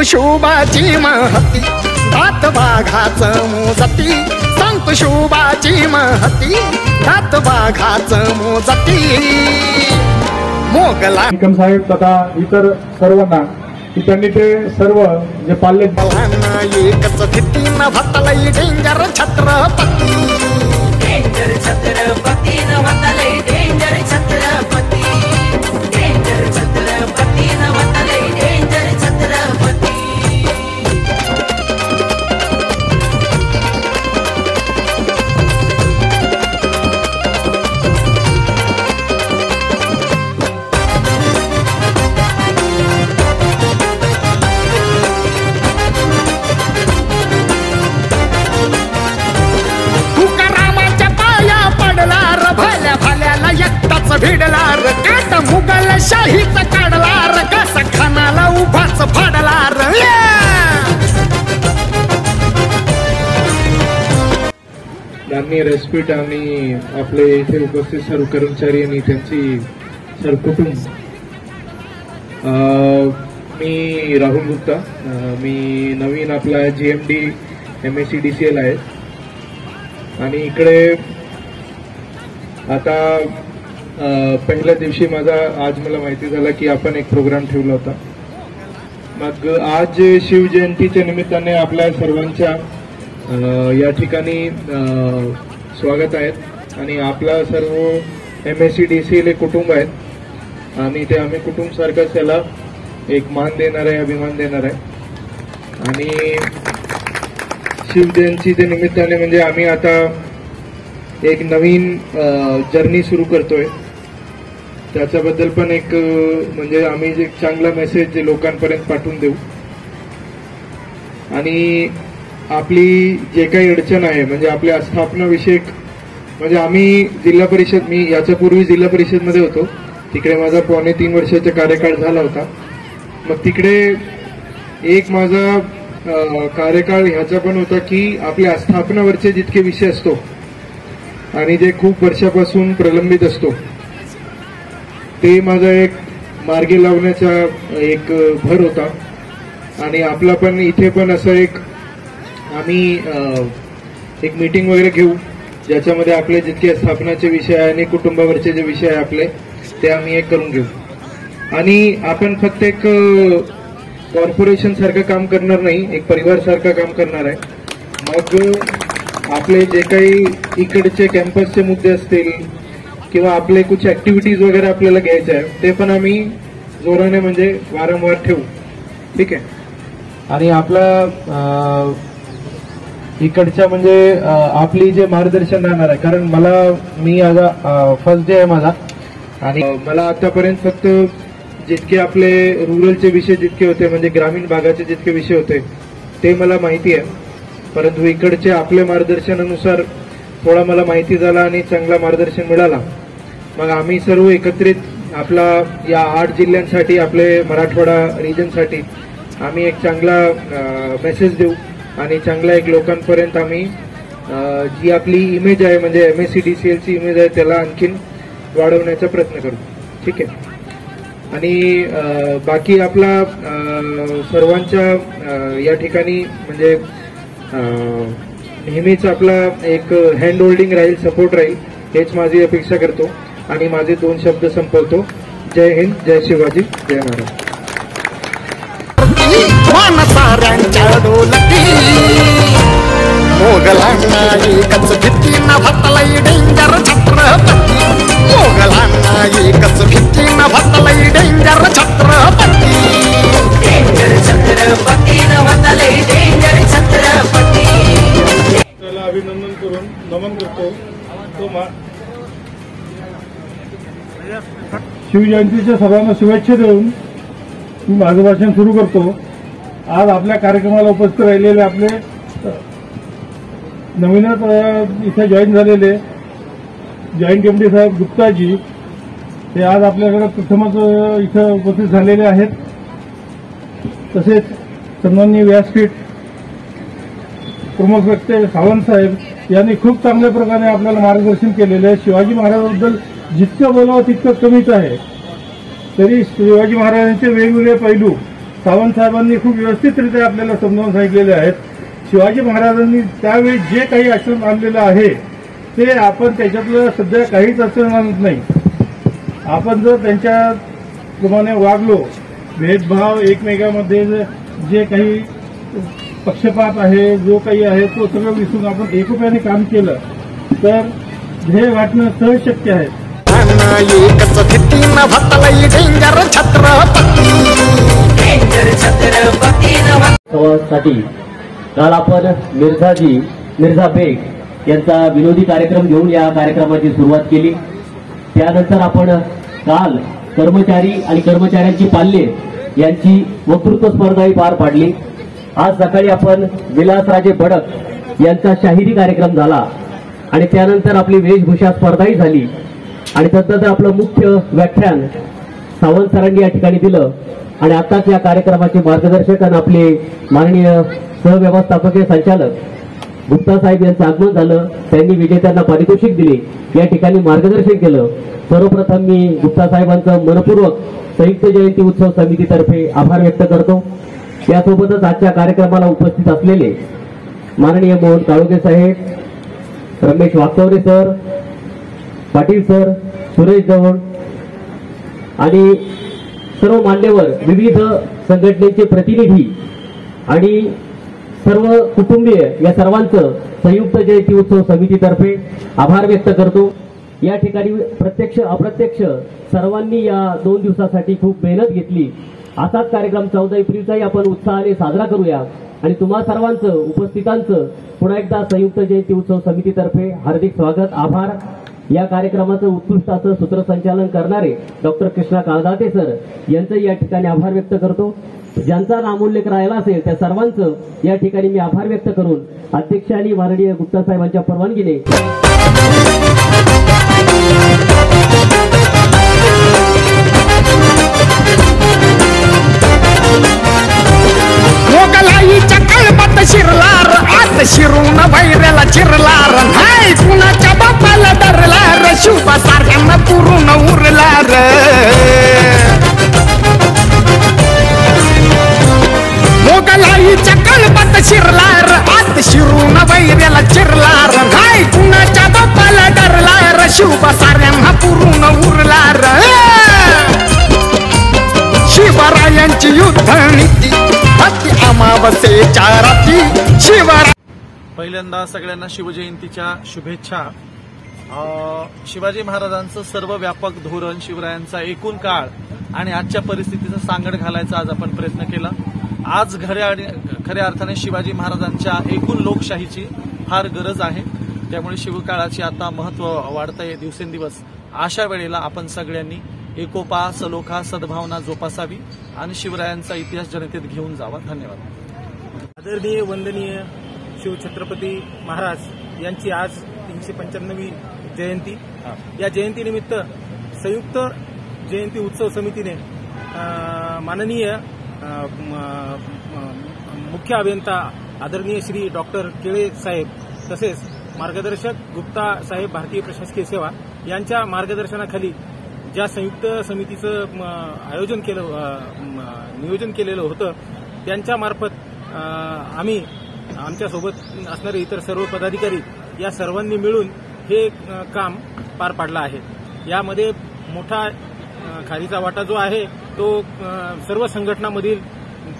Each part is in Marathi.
सांगतो शोभाची महती दात वाघाचं मोजती सांगतो शोभाची महती दात वाघाचं मोजती मोगला निकम साहेब तथा इतर सर्वांना की त्यांनी ते सर्व जे पाल्य एकच भीतीनं भटलई डेंजर छत्रपती डेंजर छत्रपती न भटलई डेंजर छत्रपती डेंजर छत्रपती न भटलई डेंजर छत्रपती भिडला र काट मुघलशाहीचा काढला र कस खानाला उभाच फाडला र त्यांनी रेस्पिट आणि आपले इथे उपस्थित सर्व कर्मचारी आणि त्यांची सर्व कुटुंब मी राहुल गुप्ता मी नवीन आपला GMD MSc DCL आहे आणि इकडे आता पहिल्या दिवशी माझा आज मला माहिती झालं की आपण एक प्रोग्राम ठेवला होता मग आज शिवजयंतीच्या निमित्ताने आपल्या सर्वांच्या या ठिकाणी स्वागत आहेत आणि आपला सर्व MSc DCL कुटुंब आहेत आणि ते आम्ही कुटुंब सारखंच त्याला एक मान देणार आहे अभिमान देणार आहे आणि शिवजयंतीच्या निमित्ताने म्हणजे आम्ही आता एक नवीन जर्नी सुरू करतोय त्याच्याबद्दल पण एक म्हणजे आम्ही एक चांगला मेसेज लोकांपर्यंत पाठवून देऊ आणि आपली जे काही अडचण आहे म्हणजे आपल्या स्थापनाविषयक म्हणजे आम्ही जिल्हा परिषद मी याच्यापूर्वी जिल्हा परिषदमध्ये होतो तिकडे माझा 3.5 वर्षाचा कार्यकाळ झाला होता मग तिकडे एक माझा कार्यकाळ ह्याचा पण होता की आपल्या स्थापनावरचे जितके विषय असतो आणि जे खूप वर्षापासून प्रलंबित असतो ते माझा एक मार्गी लावण्याचा एक भर होता आणि आपला पण इथे पण असं एक आम्ही एक मीटिंग वगैरे घेऊ ज्याच्यामध्ये आपले जितके स्थापनाचे विषय आहे आणि कुटुंबावरचे जे विषय आहे आपले ते आम्ही एक करून घेऊ आणि आपण फक्त एक कॉर्पोरेशन सारखं काम करणार नाही एक परिवार सारखं काम करणार आहे मग आपले जे काही इकडचे कॅम्पसचे मुद्दे असतील किंवा आपले कुछ ऍक्टिव्हिटीज वगैरे आपल्याला घ्यायचे आहे ते पण आम्ही जोराने म्हणजे वारंवार ठेवू ठीक आहे आणि आपला इकडच्या म्हणजे आपली जे मार्गदर्शन राहणार आहे कारण मी आता फर्स्ट डे आहे माझा आणि मला आतापर्यंत फक्त जितके आपले रुरलचे विषय जितके होते म्हणजे ग्रामीण भागाचे जितके विषय होते ते मला माहिती आहे परंतु इकडचे आपल्या मार्गदर्शनानुसार थोडा मला माहिती झाला आणि चांगला मार्गदर्शन मिळाला मग आम्ही सर्व एकत्रित आपला या 8 जिल्ह्यांसाठी आपले मराठवाडा रिजनसाठी आम्ही एक चांगला मेसेज देऊ आणि चांगला एक लोकांपर्यंत आम्ही जी आपली इमेज आहे म्हणजे MSc DCL ची इमेज आहे त्याला आणखीन वाढवण्याचा प्रयत्न करू ठीक आहे आणि बाकी आपला सर्वांच्या या ठिकाणी म्हणजे नेहमीच आपला एक हँड होल्डिंग राहील सपोर्ट राहील हेच माझी अपेक्षा करतो आणि माझे 2 शब्द संपवतो जय हिंद जय शिवाजी जय महाराज मोगलांना एकच भीतीनं भटलई डेंजर छत्रपती मोगलांना एकच भीतीनं भटलई डेंजर छत्रपती डेंजर छत्रपती न भटलई डेंजर छत्रपती त्याला अभिनंदन करून नमन करतो तो शिवजयंतीच्या सर्वांना शुभेच्छा देऊन मी माझं भाषण सुरू करतो आज आपल्या कार्यक्रमाला उपस्थित राहिलेले आपले नवीनच इथे जॉईन झालेले जॉईंट कमिटी साहेब गुप्ताजी हे आज आपल्याकडे प्रथमच इथं उपस्थित झालेले आहेत तसेच सन्माननीय व्यासपीठ प्रमुख व्यक्ती सावंत साहेब यांनी खूप चांगल्या प्रकारे आपल्याला मार्गदर्शन केलेले आहे शिवाजी महाराजांबद्दल जितकं बोलावं तितकं कमीच आहे तरी शिवाजी महाराजांचे वेगवेगळे पैलू सावंत साहेबांनी खूप व्यवस्थितरित्या आपल्याला समजावून सांगितलेले आहेत. शिवाजी महाराजांनी त्यावेळी जे काही आश्रम आणलेलं आहे ते आपण त्याच्यातलं सध्या काहीच आश्रम आणत नाही. आपण जर त्यांच्या प्रमाणे वागलो, भेदभाव एकमेकांमध्ये जे काही पक्षपात आहे, जो काही आहे तो सगळं विसरून आपण एकोप्याने काम केलं तर ध्येय गाठणं सहज शक्य आहे. एकच फितीनं भतलई डेंजर छत्रपती. डेंजर छत्रपती साठी काल आपण मिर्झा बेग यांचा विनोदी कार्यक्रम घेऊन या कार्यक्रमाची सुरुवात केली. त्यानंतर आपण काल कर्मचारी आणि कर्मचाऱ्यांची पाल्ये यांची वक्तृत्व स्पर्धाही पार पाडली. आज सकाळी आपण विलासराजे बडक यांचा शाहिरी कार्यक्रम झाला आणि त्यानंतर आपली वेशभूषा स्पर्धाही झाली आणि तदनंतर आपलं मुख्य व्याख्यान सावंत सरांनी या ठिकाणी दिलं. आणि आताच या कार्यक्रमाचे मार्गदर्शक आणि आपले माननीय सहव्यवस्थापकीय संचालक गुप्ता साहेब यांचं आगमन झालं. त्यांनी विजेत्यांना पारितोषिक दिले, या ठिकाणी मार्गदर्शन केलं. सर्वप्रथम मी गुप्ता साहेबांचं मनपूर्वक संयुक्त जयंती उत्सव समितीतर्फे आभार व्यक्त करतो. यासोबतच आजच्या कार्यक्रमाला उपस्थित असलेले माननीय मोहन काळोगे साहेब, रमेश वास्तवरे सर, पाटील सर, सुरेश जवळ आणि सर्व मान्यवर, विविध संघटनेचे प्रतिनिधी आणि सर्व कुटुंबीय या सर्वांचं संयुक्त जयंती उत्सव समितीतर्फे आभार व्यक्त करतो. या ठिकाणी प्रत्यक्ष अप्रत्यक्ष सर्वांनी या 2 दिवसासाठी खूप मेहनत घेतली. असाच कार्यक्रम 14 एप्रिलचाही आपण उत्साहाने साजरा करूया आणि तुम्हा सर्वांचं उपस्थितांचं पुन्हा एकदा संयुक्त जयंती उत्सव समितीतर्फे हार्दिक स्वागत, आभार. या कार्यक्रमाचं उत्कृष्ट असं सूत्रसंचालन करणारे डॉक्टर कृष्णा काळदाते सर यांचंही या ठिकाणी आभार व्यक्त करतो. ज्यांचा नामोल्लेख राहिला असेल त्या सर्वांचं या ठिकाणी मी आभार व्यक्त करून अध्यक्ष आणि माननीय गुप्ता साहेबांच्या परवानगीने मोगलाईच्या कळपात शिरलार, आत शिरून वैऱ्याला चिरलार. हाय कुणाच्या बापाला डरलार, शुभा सारख्यांना पुरून उरलार. मोगलाईच्या कळपात शिरलार, आत शिरून वैऱ्याला चिरलार. हाय कुणाच्या बापाला डरलार, शुभा साऱ्यांना पुरून उरलार. शिवरायांची युद्ध नीती अति अमावस्येच्या रात्री शिवराय. पहिल्यांदा सगळ्यांना शिवजयंतीच्या शुभेच्छा. शिवाजी महाराजांचं सर्व व्यापक धोरण, शिवरायांचा एकूण काळ आणि आजच्या परिस्थितीचा सांगड घालायचा आज आपण प्रयत्न केला. आज खऱ्या अर्थाने शिवाजी महाराजांच्या एकूण लोकशाहीची फार गरज आहे. त्यामुळे शिवकाळाचे आता महत्व वाढतंय दिवसेंदिवस. अशा वेळेला आपण सगळ्यांनी एकोपा, सलोखा, सद्भावना जोपासावी आणि शिवरायांचा इतिहास जनतेत घेऊन जावा. धन्यवाद. आदरणीय वंदनीय शिवछत्रपती महाराज यांची आज 395वी जयंती. या जयंतीनिमित्त संयुक्त जयंती उत्सव समितीने माननीय मुख्य अभियंता आदरणीय श्री डॉक्टर केळे साहेब तसेच मार्गदर्शक गुप्ता साहेब भारतीय प्रशासकीय सेवा यांच्या मार्गदर्शनाखाली ज्या संयुक्त समितीचं नियोजन केलेलं होतं त्यांच्यामार्फत आम्ही आमच्यासोबत असणारे इतर सर्व पदाधिकारी या सर्वांनी मिळून हे काम पार पाडलं आहे. यामध्ये मोठा खारीचा वाटा जो आहे तो सर्व संघटनांमधील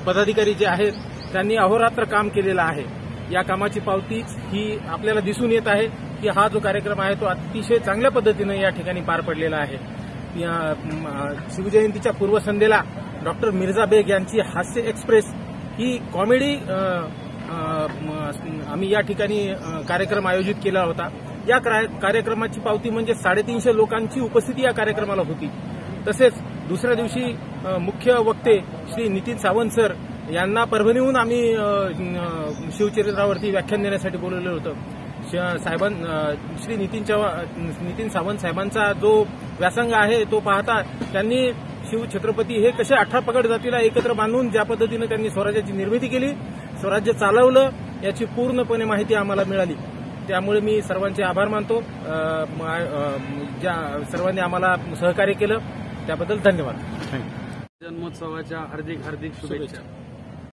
पदाधिकारी जे आहेत त्यांनी अहोरात्र काम केलेलं आहे. या कामाची पावतीच ही आपल्याला दिसून येत आहे की हा जो कार्यक्रम आहे तो अतिशय चांगल्या पद्धतीनं या ठिकाणी पार पडलेला आहे. शिवजयंतीच्या पूर्वसंध्येला डॉक्टर मिर्झा बेग यांची हास्य एक्सप्रेस ही कॉमेडी आम्ही या ठिकाणी कार्यक्रम आयोजित केला होता. या कार्यक्रमाची पावती म्हणजे 350 लोकांची उपस्थिती या कार्यक्रमाला होती. तसेच दुसऱ्या दिवशी मुख्य वक्ते श्री नितीन सावंत सर यांना परभणीहून आम्ही शिवचरित्रावरती व्याख्यान देण्यासाठी बोलवलं होतं. श्री नितीन सावंत साहेबांचा जो व्यासंग आहे तो पाहता त्यांनी शिवछत्रपती हे कसे 18 पगड जातीला एकत्र बांधून ज्या पद्धतीनं त्यांनी स्वराज्याची निर्मिती केली, स्वराज्य चालवलं, याची पूर्णपणे माहिती आम्हाला मिळाली. त्यामुळे मी सर्वांचे आभार मानतो. ज्या सर्वांनी आम्हाला सहकार्य केलं त्याबद्दल धन्यवाद. जन्मोत्सवाच्या हार्दिक शुभेच्छा.